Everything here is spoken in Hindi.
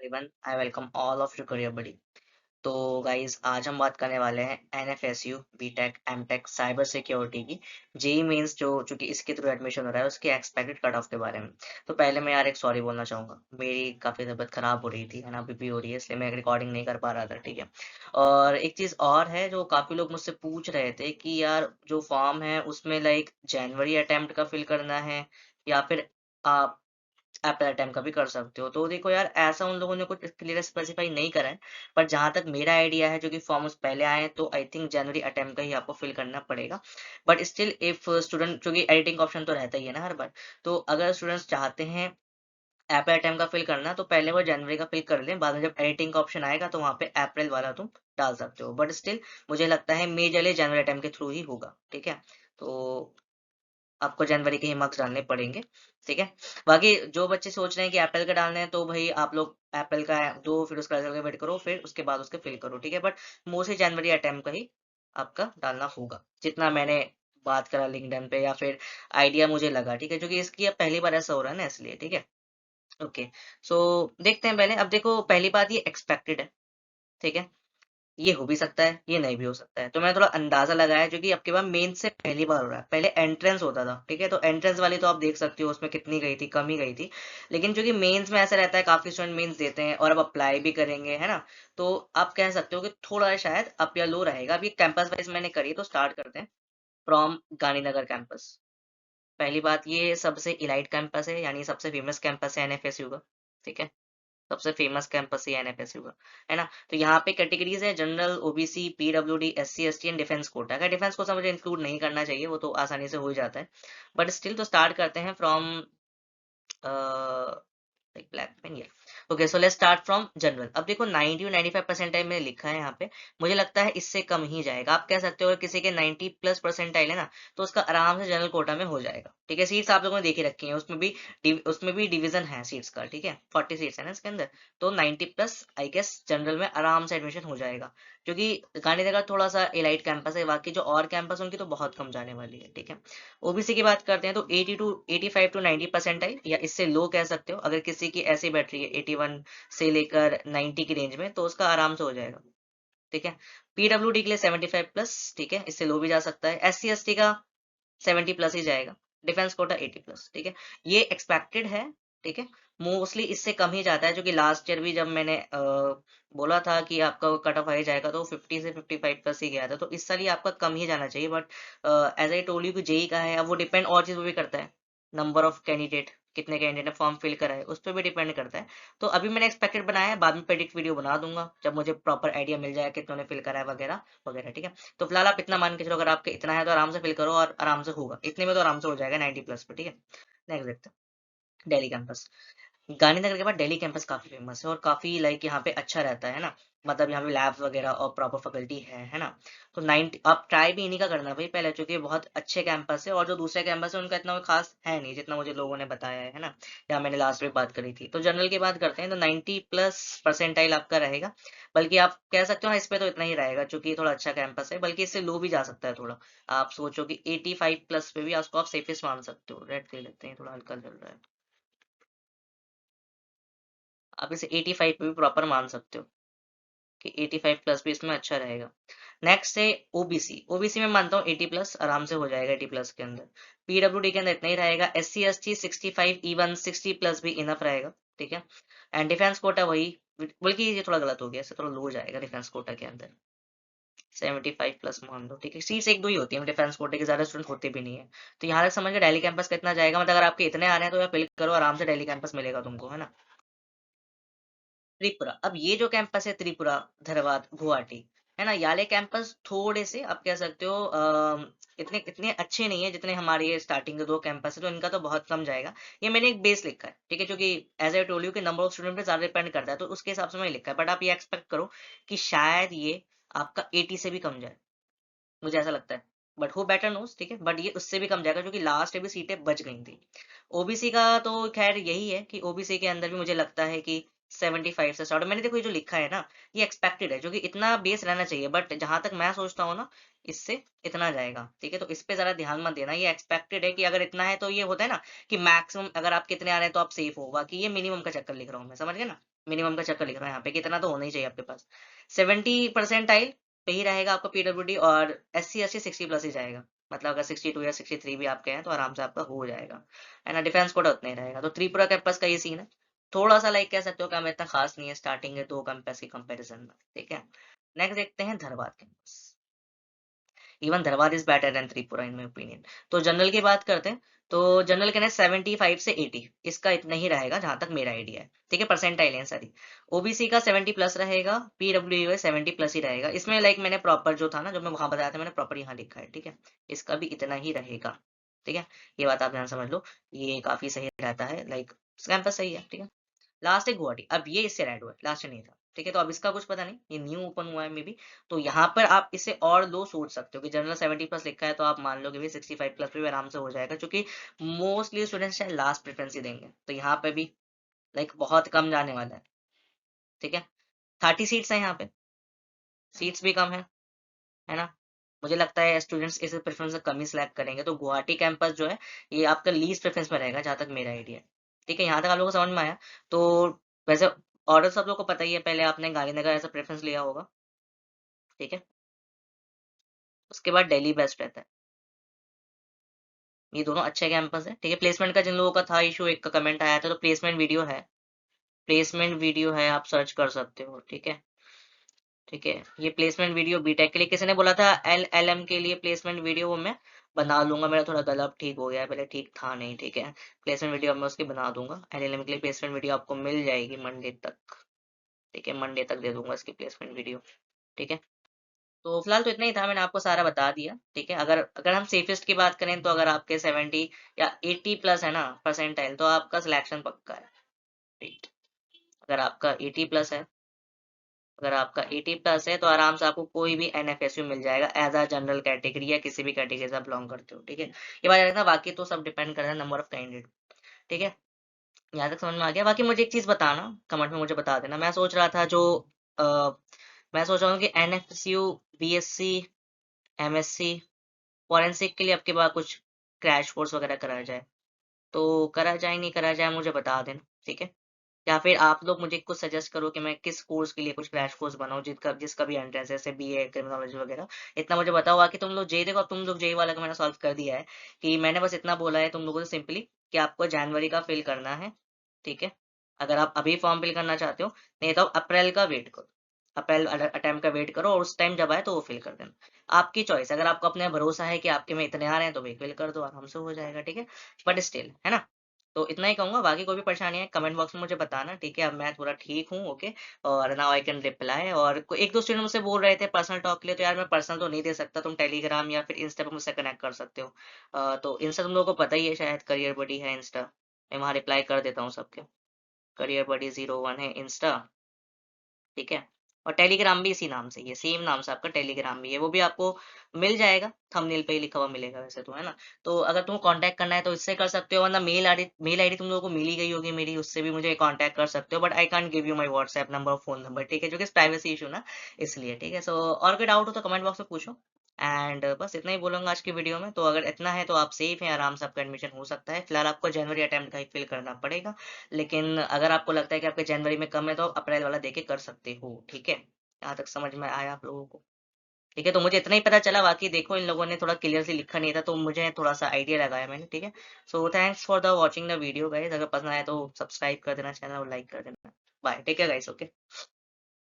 Everyone, I welcome all of you career buddy. तो गाइस, आज हम बात करने वाले हैं NFSU BTech MTech cyber security की जेई मेंस जो चूंकि इसके थ्रू एडमिशन हो रहा है उसके एक्सपेक्टेड कट ऑफ के बारे में। तो पहले मैं यार एक सॉरी बोलना चाहूंगा, मेरी काफी तबीयत खराब हो रही थी, है ना, अभी भी हो रही है, इसलिए मैं रिकॉर्डिंग नहीं कर पा रहा था। ठीक है। और एक चीज और है जो काफी लोग मुझसे पूछ रहे थे कि यार जो फॉर्म है उसमें लाइक जनवरी अटेम्प्ट का फिल करना है या फिर आप एप्पल अटेम्प्ट का भी कर सकते हो। तो देखो यार, ऐसा उन लोगों ने कुछ क्लियर स्पेसिफाई नहीं करा है, पर जहां तक मेरा आइडिया है, जो कि फॉर्म्स पहले आए हैं, तो आई थिंक जनवरी अटेम्प्ट का ही आपको फिल करना पड़ेगा। बट स्टिल इफ स्टूडेंट, क्योंकि एडिटिंग ऑप्शन तो रहता ही है ना हर बार, तो अगर स्टूडेंट्स चाहते हैं एप्पल अटेम्प्ट का फिल करना, तो पहले वो जनवरी का फिल कर लें, बाद में जब एडिटिंग का ऑप्शन आएगा तो वहां पे अप्रैल वाला तुम डाल सकते हो। बट स्टिल मुझे लगता है मेजरली जनवरी अटेम्प्ट के थ्रू ही होगा। ठीक है। तो आपको जनवरी के ही मार्क्स डालने पड़ेंगे। ठीक है। बाकी जो बच्चे सोच रहे हैं कि अप्रैल का डालना है, तो भाई आप लोग अप्रैल का दो, फिर उसका रिजल्ट का वेट करो, फिर उसके बाद उसके फिल करो। ठीक है। बट मोस्टली जनवरी अटेम्प्ट का ही आपका डालना होगा, जितना मैंने बात करा लिंक्डइन पे या फिर आइडिया मुझे लगा। ठीक है। क्योंकि इसकी अब पहली बार ऐसा हो रहा है ना, इसलिए। ठीक है। ओके। सो देखते हैं पहले। अब देखो, पहली बात ये एक्सपेक्टेड है। ठीक है। ये हो भी सकता है, ये नहीं भी हो सकता है। तो मैंने थोड़ा अंदाजा लगाया, जो कि आपके पास मेंस से पहली बार हो रहा है। पहले एंट्रेंस होता था। ठीक है। तो एंट्रेंस वाली तो आप देख सकते हो उसमें कितनी गई थी, कम ही गई थी। लेकिन जो कि मेंस में ऐसा रहता है, काफी स्टूडेंट मेंस देते हैं और अब अप्लाई भी करेंगे, है ना। तो आप कह सकते हो कि थोड़ा शायद अप या लो रहेगा। अभी कैंपस वाइज मैंने करी, तो स्टार्ट करते हैं फ्रॉम गांधीनगर कैंपस। पहली बात, ये सबसे इलाइट कैंपस है, यानी सबसे फेमस कैंपस है एनएफएसयू का। ठीक है। सबसे फेमस कैंपस ही एनएफएसयू का, है ना। तो यहाँ पे कैटेगरीज है: general, OBC, PWD, SC ST and defence quota. अगर डिफेंस कोटा मुझे इंक्लूड नहीं करना चाहिए, वो तो आसानी से हो ही जाता है। बट स्टिल, तो स्टार्ट करते हैं फ्रॉम लाइक ब्लैक पेन। ये okay. So let's start from general. अब देखो, 90 और 95 परसेंटाइल मैंने लिखा है यहाँ पे। मुझे लगता है इससे कम ही जाएगा। आप कह सकते हो अगर किसी के 90 प्लस परसेंटाइल है ना, तो उसका आराम से जनरल कोटा में हो जाएगा। ठीक है। सीट्स आप लोगों ने देखी रखी हैं, उसमें भी डिवीजन है सीट्स का। ठीक है। 40 सीट्स है ना इसके अंदर। तो 90 प्लस आई गेस जनरल में आराम से एडमिशन हो जाएगा, क्योंकि गांधीनगर थोड़ा सा एलाइट कैंपस है। बाकी जो और कैंपस उनकी तो बहुत कम जाने वाली है। ठीक है। ओबीसी की बात करते हैं, तो 85 टू 90 परसेंटाइल या इससे लो कह सकते हो। अगर किसी की ऐसी बैटरी है 81 से लेकर 90 की रेंज में, तो उसका आराम से हो जाएगा। ठीक है। पीडब्ल्यूडी के लिए 75 प्लस। ठीक है। इससे लो भी जा सकता है। एससी एसटी का 70 प्लस ही जाएगा। Defence quota 80 plus. ठीक है। ये एक्सपेक्टेड है। ठीक है। मोस्टली इससे कम ही जाता है, जो कि लास्ट ईयर भी जब मैंने बोला था कि आपका कट ऑफ आ ही जाएगा, तो 50 से 55 प्लस ही गया था। तो इस साल ही आपका कम ही जाना चाहिए। But as I told you कि जेई का है, अब वो डिपेंड और चीज पे भी करता है। नंबर ऑफ कैंडिडेट, कितने कैंडिडेट ने फॉर्म फिल करा है, उस पर भी डिपेंड करता है। तो अभी मैंने एक्सपेक्टेड बनाया है, बाद में प्रेडिक्ट वीडियो बना दूंगा जब मुझे प्रॉपर आइडिया मिल जाए कितनों ने फिल करा है वगैरह वगैरह। ठीक है। तो फिलहाल आप इतना मान के चलो, अगर आपके इतना है तो आराम से फिल करो और आराम से होगा, इतने में तो आराम से हो जाएगा 90 प्लस पे। ठीक है। नेक्स्ट देखते हैं दिल्ली कैंपस। गांधीनगर के बाद दिल्ली कैंपस काफी फेमस है और काफी लाइक यहाँ पे अच्छा रहता है ना। मतलब यहाँ पे लैब्स वगैरह और प्रॉपर फैकल्टी है ना। तो 90 आप ट्राई भी इन्हीं का करना भाई पहले, क्योंकि ये बहुत अच्छे कैंपस है। और जो दूसरे कैंपस है उनका इतना कोई खास है नहीं, जितना मुझे लोगों ने बताया है ना। या मैंने लास्ट में बात करी थी। तो जनरल की बात करते हैं, तो 90 प्लस परसेंटाइल आपका रहेगा। बल्कि आप कह सकते हो हाँ, इस पे तो इतना ही रहेगा, क्योंकि ये थोड़ा अच्छा कैंपस है। बल्कि इससे लो भी जा सकता है थोड़ा। आप सोचो कि 85 प्लस पे भी आपको आप सेफेस्ट मान सकते हो। रेड ले लेते हैं, थोड़ा हल्का चल रहा है। आप इसे 85 पे भी प्रॉपर मान सकते हो कि 85 प्लस भी इसमें अच्छा रहेगा। नेक्स्ट है ओबीसी। ओबीसी में मानता हूँ 80 प्लस आराम से हो जाएगा, 80 प्लस के अंदर। पीडब्ल्यूडी के अंदर इतना ही रहेगा। एससी एसटी 65, इवन 60 प्लस भी इनफ रहेगा। ठीक है। एंड डिफेंस कोटा वही, बल्कि ये थोड़ा गलत हो गया, इससे थोड़ा लो हो जाएगा डिफेंस कोटा के अंदर। 75 प्लस मान लो। ठीक है। सीट्स एक दो ही होती है डिफेंस कोटे के, ज्यादा स्टूडेंट होते भी नहीं है। तो यहाँ तक समझ के दिल्ली कैंपस कितना जाएगा, मतलब अगर आपके इतने आ रहे हैं तो आप फिल करो, आराम से दिल्ली कैंपस मिलेगा तुमको, है ना। त्रिपुरा। अब ये जो कैंपस है त्रिपुरा, धरवाद, गुवाहाटी, है ना, याले कैंपस थोड़े से आप कह सकते हो इतने इतने अच्छे नहीं है जितने हमारे ये स्टार्टिंग के दो कैंपस है। तो इनका तो बहुत कम जाएगा। ये मैंने एक बेस लिखा है। ठीक है। क्योंकि एज आई टोल्ड यू कि नंबर ऑफ स्टूडेंट पे ज्यादा डिपेंड करता है, तो उसके हिसाब से मैंने लिखा है। बट आप ये एक्सपेक्ट करो कि शायद ये आपका 80 से भी कम जाए, मुझे ऐसा लगता है। But who better knows. ठीक है। बट ये उससे भी कम जाएगा, क्योंकि लास्ट भी सीटें बच गई थी। ओबीसी का तो खैर यही है कि ओबीसी के अंदर भी मुझे लगता है कि 75 से स्टार्ट। मैंने देखो ये जो लिखा है ना, ये एक्सपेक्टेड है, जो कि इतना बेस रहना चाहिए। बट जहां तक मैं सोचता हूँ ना, इससे इतना जाएगा। ठीक है। तो इस पे जरा ध्यान मत देना, ये एक्सपेक्टेड है कि अगर इतना है तो ये होता है ना कि मैक्सिमम अगर आप कितने आ रहे हैं तो आप सेफ हो। बाकी ये मिनिमम का चक्कर लिख रहा हूँ मैं, समझ गए ना। मिनिमम का चक्कर लिख रहा हूँ यहाँ पे, कितना तो होना ही चाहिए आपके पास। 70% पे ही रहेगा आपका पीडब्ल्यूडी, और SC ST 60 प्लस ही जाएगा। मतलब अगर 62 या 63 भी आपके हैं तो आराम से आपका हो जाएगा, है ना। डिफेंस कोटा उतना ही रहेगा। तो त्रिपुरा कैंपस का ये सीन है। थोड़ा सा लाइक कह सकते हो कि हमें इतना खास नहीं है स्टार्टिंग है दो कैंपस की कंपेरिजन में, ठीक है। नेक्स्ट देखते हैं Dhanbad campus. Even Dhanbad is better than Tripura in my opinion. तो जनरल की बात करते हैं, तो जनरल के 75 से 80, इसका इतना ही रहेगा जहां तक मेरा आइडिया है, ठीक है। परसेंटाइल है सारी। ओबीसी का 70 प्लस रहेगा, पीडब्ल्यू 70 प्लस ही रहेगा। इसमें लाइक मैंने प्रॉपर जो था ना, जो मैं वहां बताया था, मैंने प्रॉपर यहाँ लिखा है, ठीक है। इसका भी इतना ही रहेगा, ठीक है। ये बात आप ध्यान समझ लो, ये काफी सही रहता है, लाइक कैंपस सही है, ठीक है। लास्ट है गुवाहाटी। अब ये इससे ऐड हुआ है, लास्ट नहीं था, ठीक है। तो अब इसका कुछ पता नहीं, ये न्यू ओपन हुआ है मे बी। तो यहाँ पर आप इसे और लो सोच सकते हो कि जनरल 70 प्लस लिखा है, तो आप मान लो कि भी 65 प्लस पे भी आराम से हो जाएगा, क्योंकि मोस्टली स्टूडेंट्स शायद लास्ट प्रेफरेंस ही देंगे। तो यहाँ पे भी लाइक बहुत कम जाने वाला है, ठीक है। 30 सीट्स है यहाँ पे, सीट्स भी कम है ना। मुझे लगता है स्टूडेंट्स इस प्रेफरेंस से कम ही सिलेक्ट करेंगे। तो गुवाहाटी कैंपस जो है, ये आपका लीस्ट प्रेफरेंस में रहेगा जहाँ तक मेरा आइडिया है, ठीक है। यहाँ तक आप लोगों को समझ में आया। तो वैसे ऑर्डर सब लोग को पता ही है, पहले आपने गांधीनगर ऐसा प्रेफरेंस लिया होगा, ठीक है। उसके बाद दिल्ली बेस्ट रहता है। ये दोनों अच्छे कैंपस है, ठीक है। प्लेसमेंट का जिन लोगों का था इशू, एक का कमेंट आया था, तो प्लेसमेंट वीडियो है, प्लेसमेंट वीडियो है, आप सर्च कर सकते हो, ठीक है। ठीक है, ये प्लेसमेंट वीडियो बीटेक के लिए किसी ने बोला था, LLM के लिए प्लेसमेंट वीडियो वो मैं बना लूंगा। मेरा थोड़ा गला ठीक हो गया है, पहले ठीक था नहीं, ठीक है। प्लेसमेंट वीडियो अब मैं उसकी बना दूंगा। LLM के लिए प्लेसमेंट वीडियो आपको मिल जाएगी मंडे तक, ठीक है। मंडे तक दे दूंगा इसकी प्लेसमेंट वीडियो, ठीक है। तो फिलहाल तो इतना ही था, मैंने आपको सारा बता दिया, ठीक है। अगर अगर हम सेफेस्ट की बात करें, तो अगर आपके 70 या 80 प्लस है ना परसेंटाइल, तो आपका सिलेक्शन पक्का है, ठीक। अगर आपका 80 प्लस है, अगर आपका 80 प्लस है, तो आराम से आपको कोई भी NFSU मिल जाएगा एज अ जनरल कैटेगरी, या किसी भी कैटेगरी से आप बिलोंग करते हो, ठीक है। ये बात रखना, बाकी तो सब डिपेंड करता है नंबर ऑफ कैंडिडेट, ठीक है। यहाँ तक समझ में आ गया। बाकी मुझे एक चीज बताना, कमेंट में मुझे बता देना। मैं सोच रहा था जो अ, मैं सोच रहा हूँ कि NFSU, BSc, MSc, फॉरेंसिक के लिए आपके पास कुछ क्रैश कोर्स वगैरह कराया जाए, तो करा जाए नहीं करा जाए मुझे बता देना, ठीक है। या फिर आप लोग मुझे कुछ सजेस्ट करो कि मैं किस कोर्स के लिए कुछ क्रैश कोर्स बनाऊं, जिसका जिसका भी एंट्रेंस है, जैसे BA क्रिमिनोलॉजी वगैरह। इतना मुझे बताओ। बाकी तुम लोग जेई देखो, अब तुम लोग जेई वाला का मैंने सॉल्व कर दिया है, कि मैंने बस इतना बोला है तुम लोगों से सिंपली, कि आपको जनवरी का फिल करना है, ठीक है। अगर आप अभी फॉर्म फिल करना चाहते हो, नहीं तो आप अप्रैल का वेट करो, अप्रैल अटेम्प्ट का वेट करो, और उस टाइम जब आए तो वो फिल कर देना। आपकी चॉइस, अगर आपको अपने भरोसा है कि आपके में इतने आ रहे हैं, तो फिल कर दो, आराम से हो जाएगा, ठीक है। बट स्टिल, है ना। तो इतना ही कहूंगा। बाकी कोई भी परेशानी है कमेंट बॉक्स में मुझे बताना, ठीक है। अब मैं थोड़ा ठीक हूँ, ओके। और नाउ आई कैन रिप्लाई। और एक दो स्टूडेंट मुझसे बोल रहे थे पर्सनल टॉक के लिए, तो यार मैं पर्सनल तो नहीं दे सकता, तुम टेलीग्राम या फिर इंस्टा पर मुझसे कनेक्ट कर सकते हो। तो इंस्टा तुम लोगों को पता ही है शायद, करियर बडी है इंस्टा, मैं वहाँ रिप्लाई कर देता हूँ सबके। करियर बडी 01 है इंस्टा, ठीक है। और टेलीग्राम भी इसी नाम से ही है, सेम नाम से आपका टेलीग्राम भी है, वो भी आपको मिल जाएगा, थंबनेल पे ही लिखा हुआ मिलेगा वैसे तो, है ना। तो अगर तुमको कांटेक्ट करना है तो इससे कर सकते हो, वरना मेल आईडी तुम लोगों को मिल ही गई होगी मेरी, उससे भी मुझे कांटेक्ट कर सकते हो। But I can't give you my WhatsApp number और फोन नंबर, ठीक है, जो कि प्राइवेसी इशू ना, इसलिए, ठीक है। सो और कोई डाउट हो तो कमेंट बॉक्स में पूछो। एंड बस इतना ही बोलूंगा आज की वीडियो में। तो अगर इतना है तो आप सेफ हैं, आराम से आपका एडमिशन हो सकता है। फिलहाल आपको जनवरी अटेम्प्ट का ही फिल करना पड़ेगा, लेकिन अगर आपको लगता है कि आपके जनवरी में कम है, तो आप अप्रैल वाला देके कर सकते हो, ठीक है। यहाँ तक समझ में आया आप लोगों को, ठीक है। तो मुझे इतना ही पता चला, बाकी देखो इन लोगों ने थोड़ा क्लियरली लिखा नहीं था, तो मुझे थोड़ा सा आइडिया लगाया मैंने, ठीक है। So thanks for the watching the video guys. अगर पसंद आया तो सब्सक्राइब कर देना चैनल और लाइक कर देना। Bye, take care guys, okay.